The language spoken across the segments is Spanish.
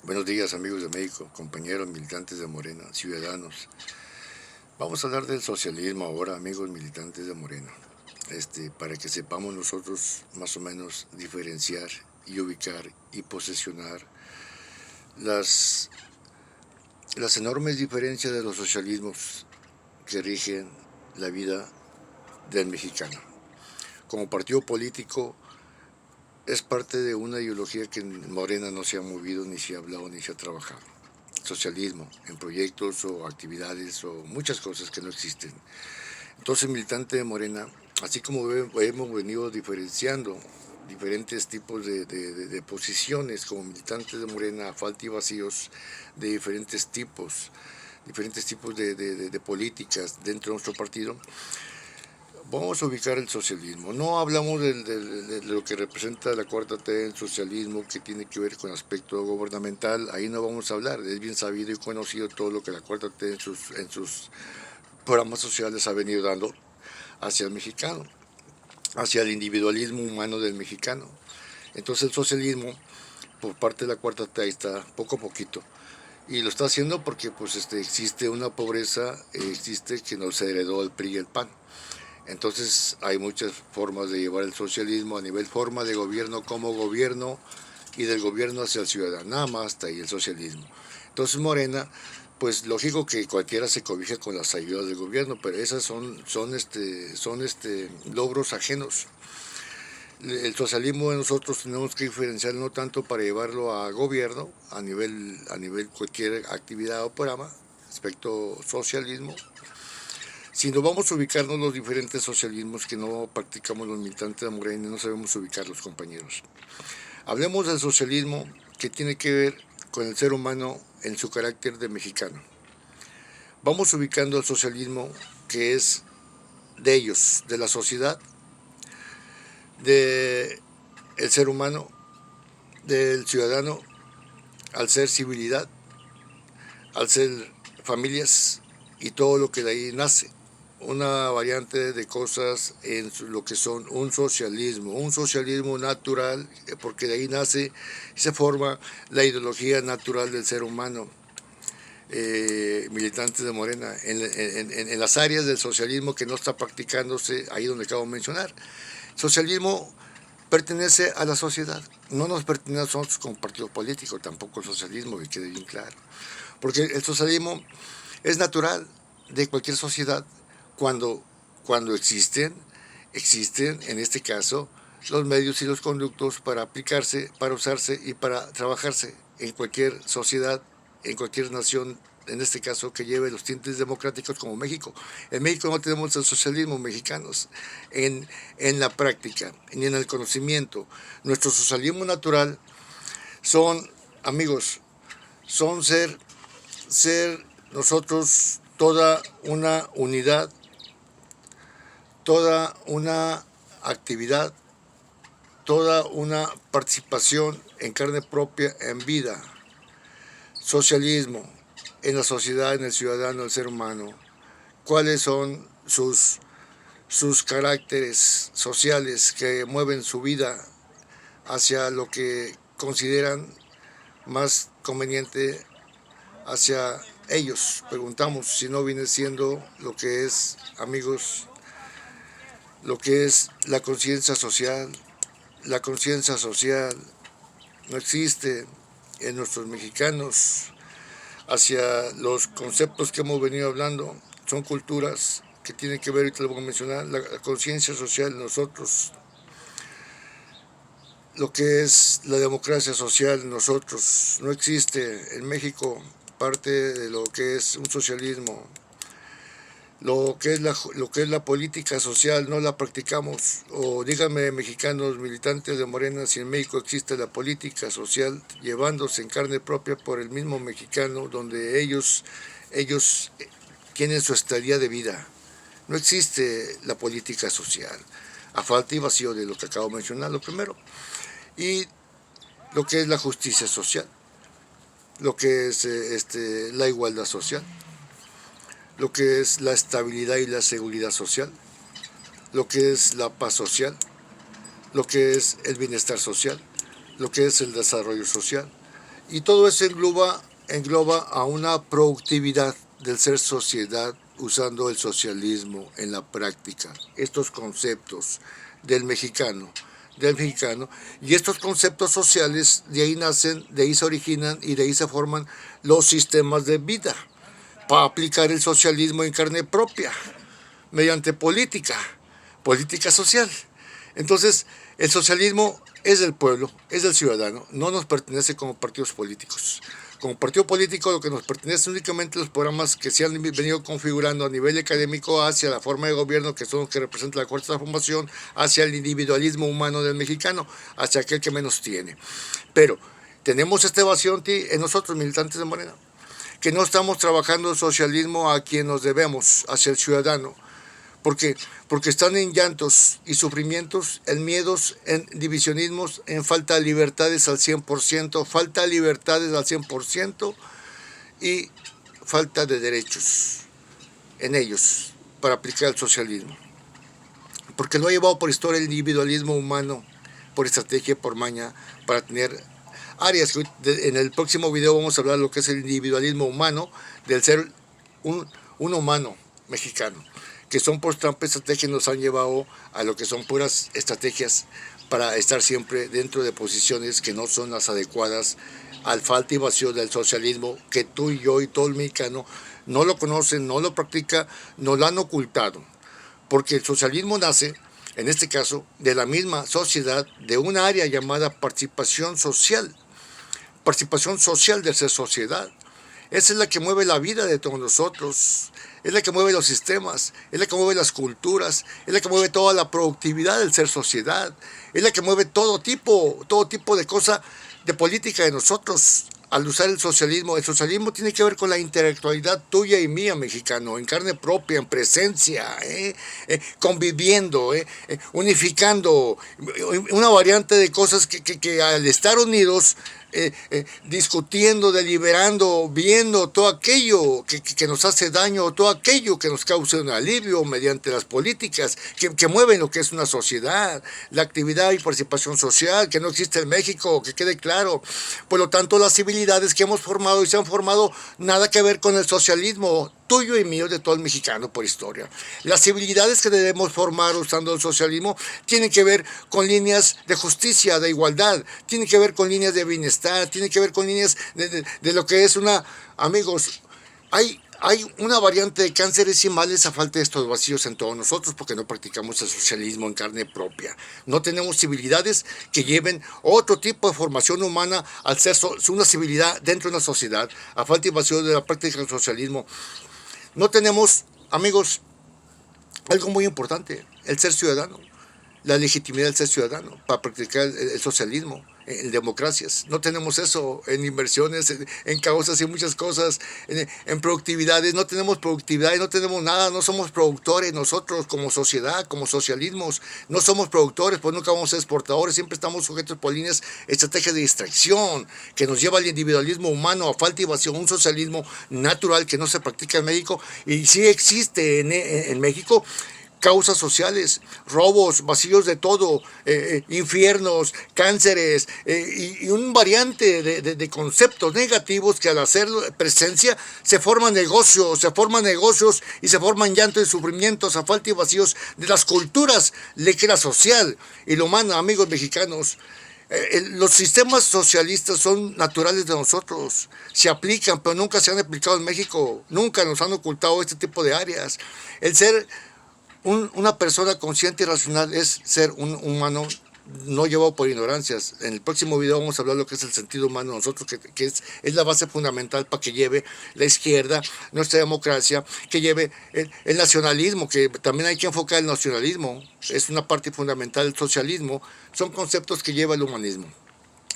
Buenos días, amigos de México, compañeros militantes de Morena, ciudadanos. Vamos a hablar del socialismo ahora, amigos militantes de Morena, para que sepamos nosotros más o menos diferenciar y ubicar y posesionar las, las enormes diferencias de los socialismos que rigen la vida del mexicano. Como partido político, es parte de una ideología que en Morena no se ha movido, ni se ha hablado, ni se ha trabajado. Socialismo, en proyectos o actividades o muchas cosas que no existen. Entonces, militante de Morena, así como hemos venido diferenciando diferentes tipos de posiciones como militantes de Morena, a falta y vacíos de diferentes tipos de políticas dentro de nuestro partido, vamos a ubicar el socialismo. No hablamos de lo que representa la cuarta T del socialismo, que tiene que ver con aspecto gubernamental. Ahí no vamos a hablar. Es bien sabido y conocido todo lo que la cuarta T en sus programas sociales ha venido dando hacia el mexicano, hacia el individualismo humano del mexicano. Entonces el socialismo, por parte de la cuarta T, ahí está poco a poquito. Y lo está haciendo porque existe una pobreza, existe que nos heredó el PRI y el PAN. Entonces hay muchas formas de llevar el socialismo a nivel forma de gobierno como gobierno y del gobierno hacia el ciudadano, nada más hasta ahí el socialismo. Entonces Morena, pues lógico que cualquiera se cobija con las ayudas del gobierno, pero esas son logros ajenos. El socialismo de nosotros tenemos que diferenciarlo no tanto para llevarlo a gobierno, a nivel cualquier actividad o programa, respecto socialismo, sino vamos a ubicarnos los diferentes socialismos que no practicamos los militantes de Morena y no sabemos ubicarlos, compañeros. Hablemos del socialismo que tiene que ver con el ser humano en su carácter de mexicano. Vamos ubicando el socialismo que es de ellos, de la sociedad, del ser humano, del ciudadano, al ser civilidad, al ser familias y todo lo que de ahí nace. Una variante de cosas en lo que son un socialismo natural, porque de ahí nace y se forma la ideología natural del ser humano. Militantes de Morena, en las áreas del socialismo que no está practicándose, ahí donde acabo de mencionar. Socialismo pertenece a la sociedad, no nos pertenece a nosotros como partido político, tampoco el socialismo, que quede bien claro. Porque el socialismo es natural de cualquier sociedad cuando existen en este caso los medios y los conductos para aplicarse, para usarse y para trabajarse en cualquier sociedad, en cualquier nación, en este caso que lleve los tintes democráticos como México. En México no tenemos el socialismo mexicanos en la práctica ni en el conocimiento. Nuestro socialismo natural son, amigos, son ser nosotros toda una unidad, toda una actividad, toda una participación en carne propia, en vida. Socialismo en la sociedad, en el ciudadano, el ser humano. ¿Cuáles son sus caracteres sociales que mueven su vida hacia lo que consideran más conveniente hacia ellos? Preguntamos si no viene siendo lo que es, amigos, lo que es la conciencia social. La conciencia social no existe en nuestros mexicanos hacia los conceptos que hemos venido hablando. Son culturas que tienen que ver, y te lo voy a mencionar, la conciencia social en nosotros, lo que es la democracia social en nosotros. No existe en México parte de lo que es un socialismo. Lo que es la política social no la practicamos. O díganme, mexicanos militantes de Morena, si en México existe la política social llevándose en carne propia por el mismo mexicano, donde ellos tienen su estadía de vida. No existe la política social, a falta y vacío de lo que acabo de mencionar, lo primero. Y lo que es la justicia social, lo que es la igualdad social, lo que es la estabilidad y la seguridad social, lo que es la paz social, lo que es el bienestar social, lo que es el desarrollo social Y todo eso engloba a una productividad del ser sociedad usando el socialismo en la práctica. Estos conceptos del mexicano, y estos conceptos sociales de ahí nacen, de ahí se originan y de ahí se forman los sistemas de vida para aplicar el socialismo en carne propia, mediante política social. Entonces, el socialismo es del pueblo, es del ciudadano, no nos pertenece como partidos políticos. Como partido político lo que nos pertenece únicamente los programas que se han venido configurando a nivel académico hacia la forma de gobierno que son los que representa la cuarta transformación, hacia el individualismo humano del mexicano, hacia aquel que menos tiene. Pero tenemos esta evasión en nosotros, militantes de Morena, que no estamos trabajando el socialismo a quien nos debemos, hacia el ciudadano, porque están en llantos y sufrimientos, en miedos, en divisionismos, en falta de libertades al 100%, falta de libertades al 100% y falta de derechos en ellos para aplicar el socialismo. Porque lo ha llevado por historia el individualismo humano, por estrategia, por maña, para tener áreas. En el próximo video vamos a hablar de lo que es el individualismo humano, del ser un humano mexicano, que son por trampa estrategias nos han llevado a lo que son puras estrategias para estar siempre dentro de posiciones que no son las adecuadas al falta y vacío del socialismo, que tú y yo y todo el mexicano no lo conocen, no lo practica, no lo han ocultado. Porque el socialismo nace, en este caso, de la misma sociedad, de una área llamada participación social del ser sociedad. Esa es la que mueve la vida de todos nosotros, es la que mueve los sistemas, es la que mueve las culturas, es la que mueve toda la productividad del ser sociedad, es la que mueve todo tipo de cosa de política de nosotros al usar el socialismo. El socialismo tiene que ver con la intelectualidad tuya y mía, mexicano, en carne propia, en presencia, conviviendo, unificando, una variante de cosas que al estar unidos, discutiendo, deliberando, viendo todo aquello que nos hace daño, todo aquello que nos causa un alivio mediante las políticas que mueven lo que es una sociedad, la actividad y participación social, que no existe en México, que quede claro. Por lo tanto, las civilidades que hemos formado y se han formado, nada que ver con el socialismo tuyo y mío, de todo el mexicano por historia. Las civilidades que debemos formar usando el socialismo tienen que ver con líneas de justicia, de igualdad, tienen que ver con líneas de bienestar, tienen que ver con líneas de lo que es una... Amigos, hay una variante de cánceres y males a falta de estos vacíos en todos nosotros porque no practicamos el socialismo en carne propia. No tenemos civilidades que lleven otro tipo de formación humana al ser una civilidad dentro de una sociedad, a falta y vacío de la práctica del socialismo. No tenemos, amigos, algo muy importante, el ser ciudadano, la legitimidad del ser ciudadano para practicar el socialismo en democracias. No tenemos eso en inversiones, en causas y muchas cosas, en productividades. No tenemos productividad y no tenemos nada, no somos productores nosotros como sociedad, como socialismos. No somos productores, pues nunca vamos a ser exportadores, siempre estamos sujetos por líneas, estrategias de distracción que nos lleva al individualismo humano, a falta y vacío, un socialismo natural que no se practica en México y sí existe en México. Causas sociales, robos, vacíos de todo, infiernos, cánceres y un variante de conceptos negativos que al hacer presencia se forman negocios y se forman llantos y sufrimientos a falta y vacíos de las culturas, lequera social y lo humano, amigos mexicanos. Los sistemas socialistas son naturales de nosotros, se aplican, pero nunca se han aplicado en México, nunca nos han ocultado este tipo de áreas. El ser una persona consciente y racional es ser un humano no llevado por ignorancias. En el próximo video vamos a hablar de lo que es el sentido humano de nosotros, que es la base fundamental para que lleve la izquierda, nuestra democracia, que lleve el nacionalismo, que también hay que enfocar el nacionalismo, es una parte fundamental del socialismo. Son conceptos que lleva el humanismo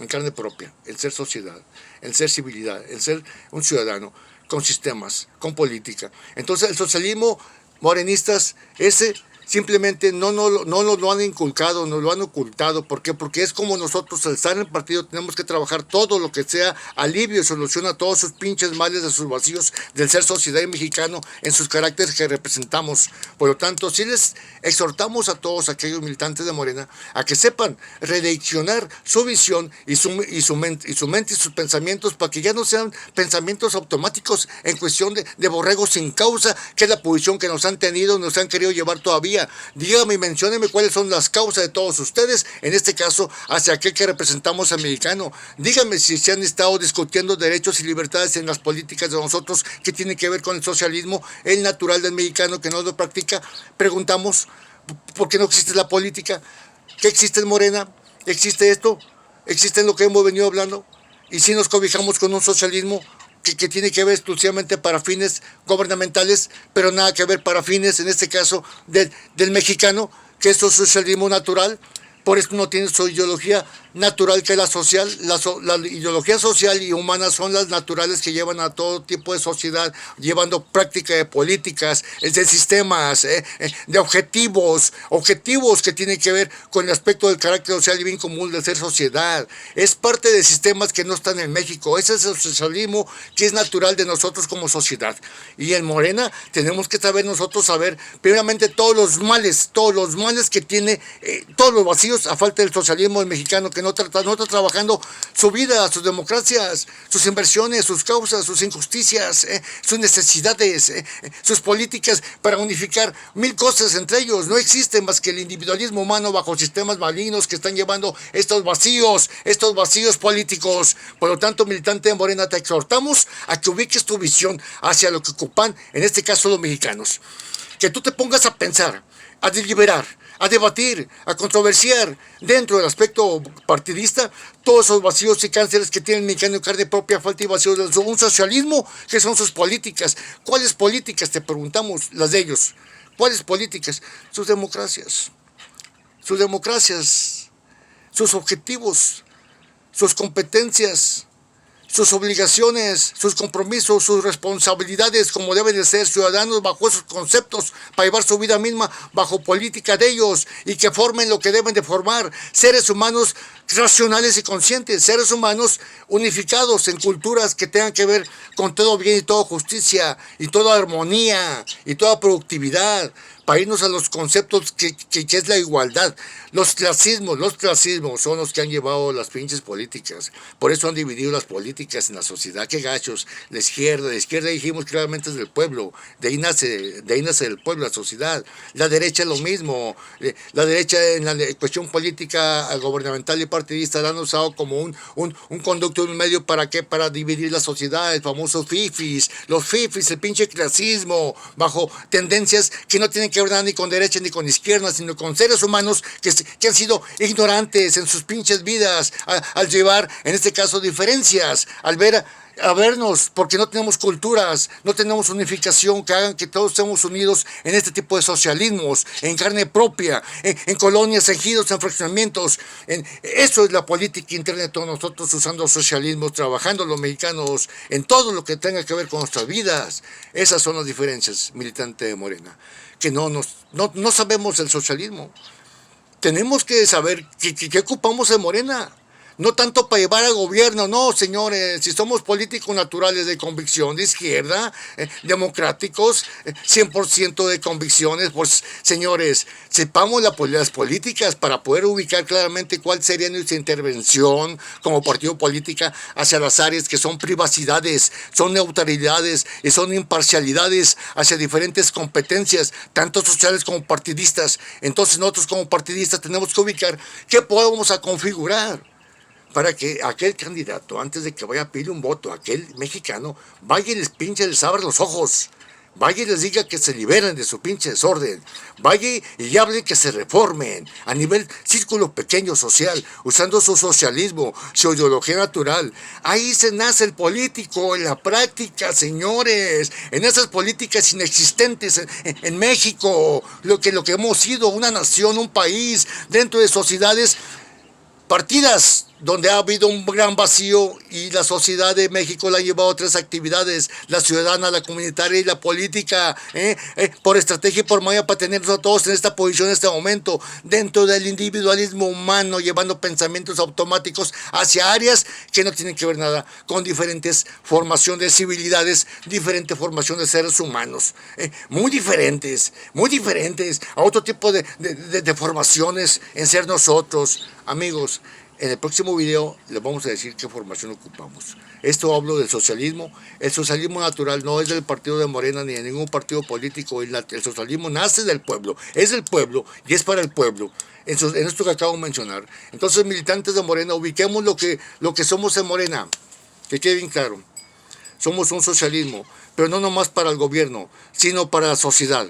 en carne propia, el ser sociedad, el ser civilidad, el ser un ciudadano con sistemas, con política. Entonces el socialismo, morenistas, ese simplemente no lo han inculcado, no lo han ocultado. ¿Por qué? Porque es como nosotros, al estar en el partido, tenemos que trabajar todo lo que sea alivio y solución a todos sus pinches males, de sus vacíos del ser sociedad y mexicano en sus caracteres que representamos. Por lo tanto, sí les exhortamos a todos aquellos militantes de Morena a que sepan redireccionar su visión y su mente y sus pensamientos, para que ya no sean pensamientos automáticos en cuestión de borregos sin causa, que es la posición que nos han tenido, nos han querido llevar todavía. Dígame y mencióneme cuáles son las causas de todos ustedes, en este caso hacia aquel que representamos al mexicano. Dígame si se han estado discutiendo derechos y libertades en las políticas de nosotros que tienen que ver con el socialismo, el natural del mexicano que no lo practica. Preguntamos, ¿por qué no existe la política? ¿Qué existe en Morena? ¿Existe esto? ¿Existe lo que hemos venido hablando? Y si nos cobijamos con un socialismo que tiene que ver exclusivamente para fines gubernamentales, pero nada que ver para fines, en este caso, del mexicano, que es su socialismo natural. Por eso no tiene su ideología natural, que es la social. La ideología social y humana son las naturales, que llevan a todo tipo de sociedad, llevando práctica de políticas, de sistemas, de objetivos que tienen que ver con el aspecto del carácter social y bien común de ser sociedad. Es parte de sistemas que no están en México. Ese es el socialismo que es natural de nosotros como sociedad. Y en Morena tenemos que saber primeramente todos los males que tiene, todos los vacíos a falta del socialismo mexicano, que no está trabajando su vida, sus democracias, sus inversiones, sus causas, sus injusticias, sus necesidades, sus políticas para unificar mil cosas entre ellos. No existe más que el individualismo humano bajo sistemas malignos que están llevando estos vacíos políticos. Por lo tanto, militante de Morena, te exhortamos a que ubiques tu visión hacia lo que ocupan, en este caso, los mexicanos. Que tú te pongas a pensar, a deliberar, a debatir, a controversiar dentro del aspecto partidista todos esos vacíos y cánceres que tiene el mexicano en carne propia, falta y vacíos de un socialismo, que son sus políticas. ¿Cuáles políticas? Te preguntamos, las de ellos. ¿Cuáles políticas? Sus democracias, sus objetivos, sus competencias, sus obligaciones, sus compromisos, sus responsabilidades, como deben de ser ciudadanos bajo esos conceptos, para llevar su vida misma bajo política de ellos, y que formen lo que deben de formar, seres humanos racionales y conscientes, seres humanos unificados en culturas que tengan que ver con todo bien y toda justicia, y toda armonía, y toda productividad, para irnos a los conceptos que es la igualdad. Los clasismos son los que han llevado las pinches políticas. Por eso han dividido las políticas en la sociedad. Qué gachos. La izquierda dijimos claramente es del pueblo. De ahí nace el pueblo, la sociedad. La derecha es lo mismo. La derecha en la cuestión política gubernamental y partidista la han usado como un conducto, un medio para dividir la sociedad. El famoso fifis, el pinche clasismo, bajo tendencias que no tienen que ver nada ni con derecha ni con izquierda, sino con seres humanos que han sido ignorantes en sus pinches vidas, al llevar, en este caso, diferencias, al vernos, porque no tenemos culturas, no tenemos unificación que hagan que todos estemos unidos en este tipo de socialismos, en carne propia, en colonias, ejidos, en fraccionamientos. Eso es la política interna de todos nosotros, usando socialismos, trabajando los mexicanos en todo lo que tenga que ver con nuestras vidas. Esas son las diferencias, militante de Morena, que no sabemos el socialismo. Tenemos que saber qué ocupamos en Morena. No tanto para llevar al gobierno, no, señores. Si somos políticos naturales de convicción, de izquierda, democráticos, 100% de convicciones, pues, señores, sepamos las políticas para poder ubicar claramente cuál sería nuestra intervención como partido político hacia las áreas que son privacidades, son neutralidades y son imparcialidades hacia diferentes competencias, tanto sociales como partidistas. Entonces nosotros como partidistas tenemos que ubicar qué podemos configurar para que aquel candidato, antes de que vaya a pedirle un voto a aquel mexicano, vaya y les abra los ojos, vaya y les diga que se liberen de su pinche desorden, vaya y hable que se reformen a nivel círculo pequeño social, usando su socialismo, su ideología natural. Ahí se nace el político, en la práctica, señores, en esas políticas inexistentes en México, lo que hemos sido, una nación, un país, dentro de sociedades partidas donde ha habido un gran vacío y la sociedad de México la ha llevado a tres actividades: la ciudadana, la comunitaria y la política, por estrategia y por maya, para tenernos a todos en esta posición en este momento, dentro del individualismo humano, llevando pensamientos automáticos hacia áreas que no tienen que ver nada con diferentes formación de civilidades, diferente formación de seres humanos, muy diferentes a otro tipo de formaciones en ser nosotros. Amigos, en el próximo video les vamos a decir qué formación ocupamos. Esto hablo del socialismo. El socialismo natural no es del partido de Morena ni de ningún partido político. El socialismo nace del pueblo, es del pueblo y es para el pueblo. En esto que acabo de mencionar. Entonces, militantes de Morena, ubiquemos lo que somos en Morena. Que quede bien claro. Somos un socialismo, pero no nomás para el gobierno, sino para la sociedad,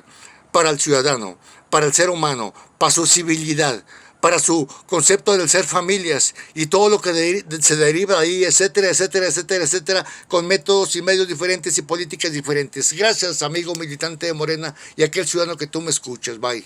para el ciudadano, para el ser humano, para su civilidad, para su concepto del ser familias y todo lo que se deriva ahí, etcétera, etcétera, etcétera, etcétera, con métodos y medios diferentes y políticas diferentes. Gracias, amigo militante de Morena y aquel ciudadano que tú me escuchas. Bye.